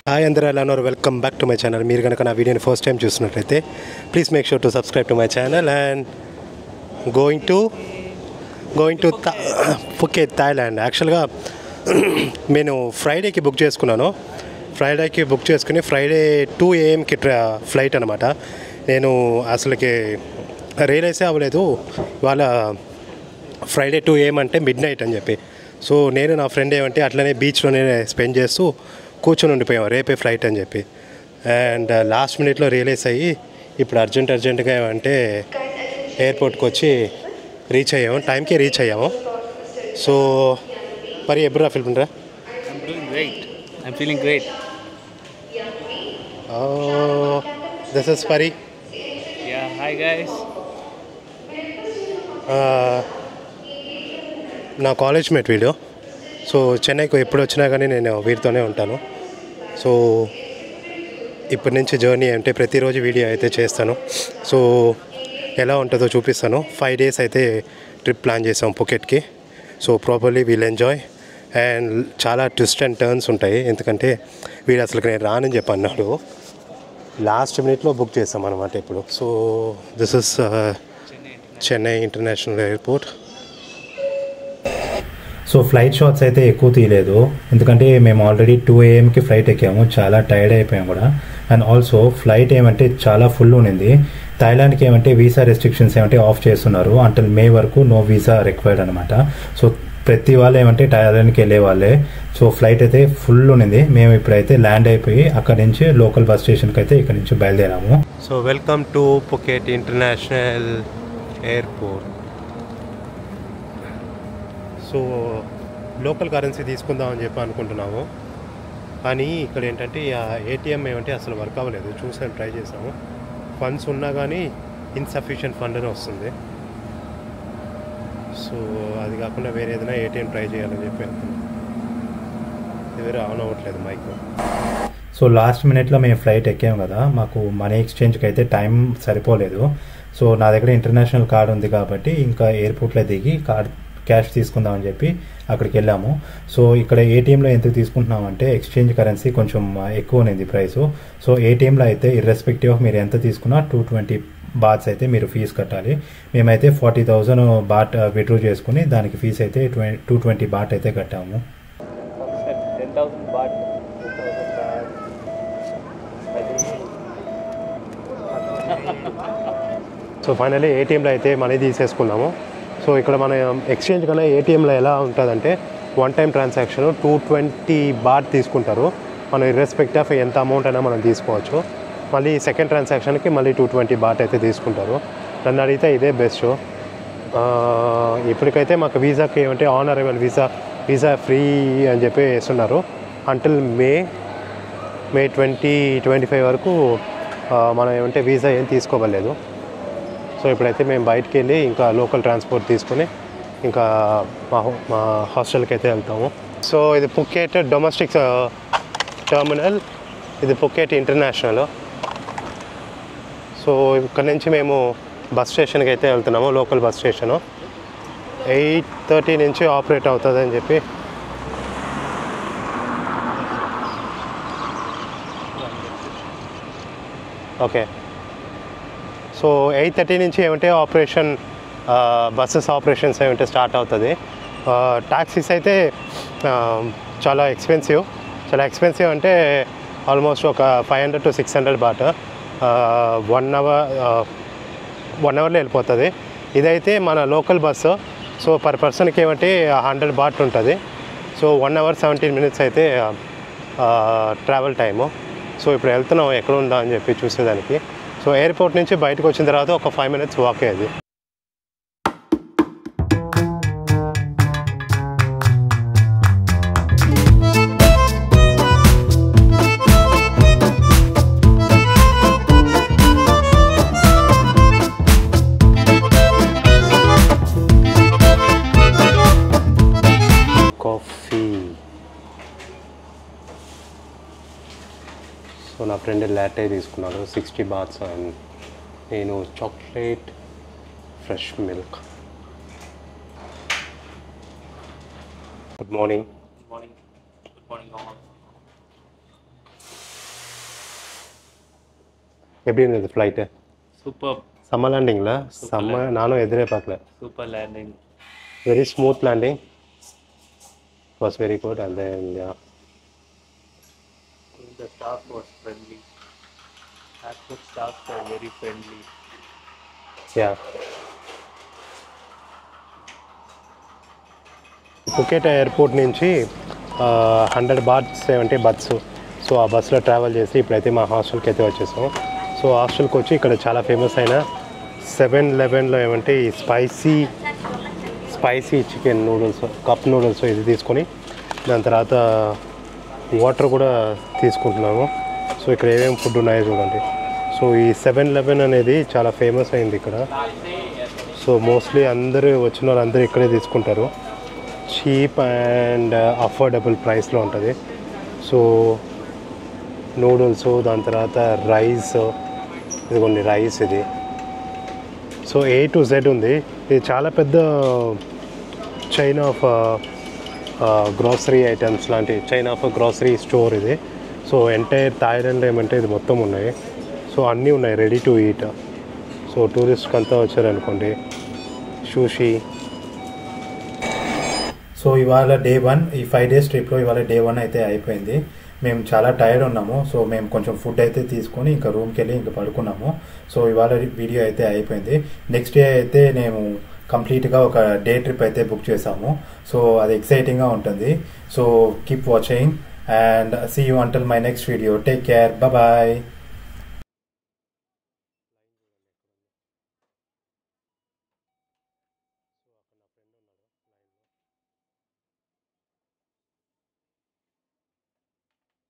Hi అందరూ ఎలా ఉన్నారు? Welcome back to my channel. మీరు కనుక నా వీడియోని ఫస్ట్ టైం చూస్తున్నట్లయితే please make sure to subscribe to my channel. And going to Phuket, Thailand. యాక్చువల్గా నేను ఫ్రైడేకి బుక్ చేసుకున్నాను. ఫ్రైడే 2 AM ఫ్లైట్ అనమాట. నేను అసలుకి రియలైజ్ అవ్వలేదు వాళ్ళ ఫ్రైడే 2 AM అంటే మిడ్ నైట్ అని చెప్పి. సో నేను నా ఫ్రెండ్ ఏమంటే అట్లనే బీచ్లోనే స్పెండ్ చేస్తూ కూర్చొని ఉండిపోయాం, రేపే ఫ్లైట్ అని చెప్పి. అండ్ లాస్ట్ మినిట్లో రియలైజ్ అయ్యి ఇప్పుడు అర్జెంటుగా ఏమంటే ఎయిర్పోర్ట్కి వచ్చి టైంకి రీచ్ అయ్యాము. సో మరి ఎప్పుడు ఫీల్ பண்ணுற? I'm feeling great. This is Pari. Yeah, hi guys. నా కాలేజ్ మేట్ వీడియో. సో చెన్నైకి ఎప్పుడు వచ్చినా కానీ నేను వీరితోనే ఉంటాను. సో ఇప్పటి నుంచి జర్నీ అంటే ప్రతిరోజు వీడియో అయితే చేస్తాను. సో ఎలా ఉంటుందో చూపిస్తాను. 5 days అయితే ట్రిప్ ప్లాన్ చేసాం పుకెట్కి. So properly we'll enjoy. And చాలా ట్విస్ట్ అండ్ టర్న్స్ ఉంటాయి, ఎందుకంటే వీడు అసలు నేను రానని చెప్పి అన్నాడు. లాస్ట్ మినిట్లో బుక్ చేస్తాం అనమాట ఇప్పుడు. So this is Chennai international airport. So flight shots అయితే ఎక్కువ తీయలేదు, ఎందుకంటే మేము ఆల్రెడీ 2 AMకి ఫ్లైట్ ఎక్కాము, చాలా టైర్డ్ అయిపోయాము కూడా. అండ్ ఆల్సో ఫ్లైట్ ఏమంటే చాలా ఫుల్ ఉన్నింది. థాయిలాండ్కి ఏమంటే వీసా రెస్ట్రిక్షన్స్ ఏమంటే ఆఫ్ చేస్తున్నారు, అంటిల్ మే వరకు నో వీసా రిక్వైర్డ్ అనమాట. సో ప్రతి వాళ్ళు ఏమంటే థాయిలాండ్కి వెళ్ళే వాళ్ళే. సో ఫ్లైట్ అయితే ఫుల్ ఉన్నింది. మేము ఇప్పుడైతే ల్యాండ్ అయిపోయి అక్కడ నుంచి లోకల్ బస్ స్టేషన్కి అయితే ఇక్కడ నుంచి బయలుదేరాము. So welcome to Phuket international airport. So local currency తీసుకుందామని చెప్పి అనుకుంటున్నాము, కానీ ఇక్కడ ఏంటంటే ATM ఏమంటే అసలు వర్క్ అవ్వలేదు. ట్రై చేసాము, ఫండ్స్ ఉన్నా కానీ ఇన్సఫిషియెంట్ ఫండ్ అని వస్తుంది. సో అది కాకుండా వేరే ఏదైనా ATM ట్రై చేయాలని చెప్పి అనుకున్నాం. ఇది ఆన్ అవ్వట్లేదు మైక్. సో లాస్ట్ మినిట్లో మేము ఫ్లైట్ ఎక్కాము కదా, మాకు మనీ ఎక్స్చేంజ్కి అయితే టైం సరిపోలేదు. సో నా దగ్గర ఇంటర్నేషనల్ కార్డ్ ఉంది కాబట్టి ఇంకా ఎయిర్పోర్ట్లో దిగి క్యాష్ తీసుకుందామని చెప్పి అక్కడికి వెళ్ళాము. సో ఇక్కడ ATMలో ఎంత తీసుకుంటున్నామంటే ఎక్స్చేంజ్ కరెన్సీ కొంచెం ఎక్కువ ఉంది ప్రైసు. సో ATMలో అయితే ఇర్రెస్పెక్టివ్ ఆఫ్ మీరు ఎంత తీసుకున్నా 220 బాట్స్ అయితే మీరు ఫీజు కట్టాలి. మేమైతే 40,000 బాట్ విత్డ్రా చేసుకుని దానికి ఫీజు అయితే 220 బాట్ అయితే కట్టాము. 10,000 baht. సో ఫైనల్లీ ATMలో అయితే మనీ తీసేసుకున్నాము. సో ఇక్కడ మన ఎక్స్చేంజ్ కన్నా ATMలో ఎలా ఉంటుందంటే 1 time ట్రాన్సాక్షన్ 220 బాట్ తీసుకుంటారు. మనం ఇర్రెస్పెక్ట్ ఆఫ్ ఎంత అమౌంట్ అయినా మనం తీసుకోవచ్చు. మళ్ళీ సెకండ్ ట్రాన్సాక్షన్కి మళ్ళీ 220 బాట్ అయితే తీసుకుంటారు. నన్ను అడిగితే ఇదే బెస్ట్. ఇప్పటికైతే మాకు వీసాకి ఏమంటే ఆన్ అరైవల్ వీసా ఫ్రీ అని చెప్పి వేస్తున్నారు. అంటిల్ మే 2025 వరకు మనం ఏమంటే వీసా ఏం తీసుకోవలేదు. సో ఇప్పుడైతే మేము బయటికి వెళ్ళి ఇంకా లోకల్ ట్రాన్స్పోర్ట్ తీసుకుని ఇంకా మా హాస్టల్కి అయితే వెళ్తాము. సో ఇది పుకెట్ డొమెస్టిక్ టర్మినల్, ఇది పుకెట్ ఇంటర్నేషనల్. సో ఇక్కడ నుంచి మేము బస్ స్టేషన్కి అయితే వెళ్తున్నాము, లోకల్ బస్ స్టేషను. 8:30 నుంచి ఆపరేట్ అవుతుంది అని చెప్పి. ఓకే, సో 8:30 నుంచి ఏమంటే బస్సెస్ ఆపరేషన్స్ ఏమంటే స్టార్ట్ అవుతుంది. ట్యాక్సీస్ అయితే చాలా ఎక్స్పెన్సివ్ అంటే ఆల్మోస్ట్ ఒక 500 to 600 బాట్ 1 అవర్లో వెళ్ళిపోతుంది. ఇదైతే మన లోకల్ బస్సు. సో పర్ పర్సన్కి ఏమంటే 100 బాట్ ఉంటుంది. సో 1 hour 17 minutes అయితే ట్రావెల్ టైము. సో ఇప్పుడు వెళ్తున్నాం ఎక్కడ ఉందా అని చెప్పి చూసేదానికి. సో ఎయిర్పోర్ట్ నుంచి బయటకు వచ్చిన తర్వాత ఒక 5 minutes వాక్ అయ్యేది. కాఫీ. సో నా ఫ్రెండ్ లాటే తీసుకున్నాడు 60 బాట్స్, అండ్ నేను chocolate fresh milk. Good morning. Good morning all. எப்படி இருந்தது ஃப்ளைட்டு? Superb. செம்ம லேண்டிங்களா? செம்ம, நானும் எதிரே பார்க்கல. Super landing. Very smooth landing. Was very good, and then yeah. The staff was friendly. Airport staff were very friendly. Yeah. Phuket airport నుంచి 100 baht 70 bus. So ఆ బస్సులో ట్రావెల్ చేసి ఇప్పుడైతే మా హాస్టల్కి అయితే వచ్చేసాం. సో హాస్టల్కి వచ్చి ఇక్కడ చాలా ఫేమస్ అయిన 7-Elevenలో ఏమంటే ఈ spicy chicken noodles, cup noodles ఇది తీసుకొని దాని తర్వాత వాటర్ కూడా తీసుకుంటున్నాము. సో ఇక్కడ ఏమేమి ఫుడ్ ఉన్నాయో చూడండి. సో ఈ 7-Eleven అనేది చాలా ఫేమస్ అయింది ఇక్కడ. సో మోస్ట్లీ అందరూ వచ్చిన వాళ్ళందరూ ఇక్కడే తీసుకుంటారు. చీప్ అండ్ అఫోర్డబుల్ ప్రైస్లో ఉంటుంది. సో నూడిల్స్, దాని తర్వాత రైస్, ఇదిగోండి రైస్ ఇది. సో A to Z ఉంది. ఇది చాలా పెద్ద చైన్ ఆఫ్ గ్రోసరీ ఐటమ్స్ లాంటి చైన్ ఆఫ్ గ్రోసరీ స్టోర్ ఇది. సో ఎంటైర్ థాయిలాండ్లో ఏమంటే ఇది మొత్తం ఉన్నాయి. సో అన్నీ ఉన్నాయి రెడీ టు ఈట్. సో టూరిస్ట్కి అంతా వచ్చారనుకోండి, షూషీ. సో ఇవాళ డే 1, ఈ 5 days ట్రిప్లో ఇవాళ డే 1 అయితే అయిపోయింది. మేము చాలా టైర్డ్ ఉన్నాము. సో మేము కొంచెం ఫుడ్ అయితే తీసుకొని ఇంకా రూమ్కి వెళ్ళి ఇంకా పడుకున్నాము. సో ఇవాళ వీడియో అయితే అయిపోయింది. నెక్స్ట్ డే అయితే మేము కంప్లీట్గా ఒక డే ట్రిప్ అయితే బుక్ చేసాము. సో అది ఎక్సైటింగ్గా ఉంటుంది. So keep watching and see you until my next video. Take care. Bye bye.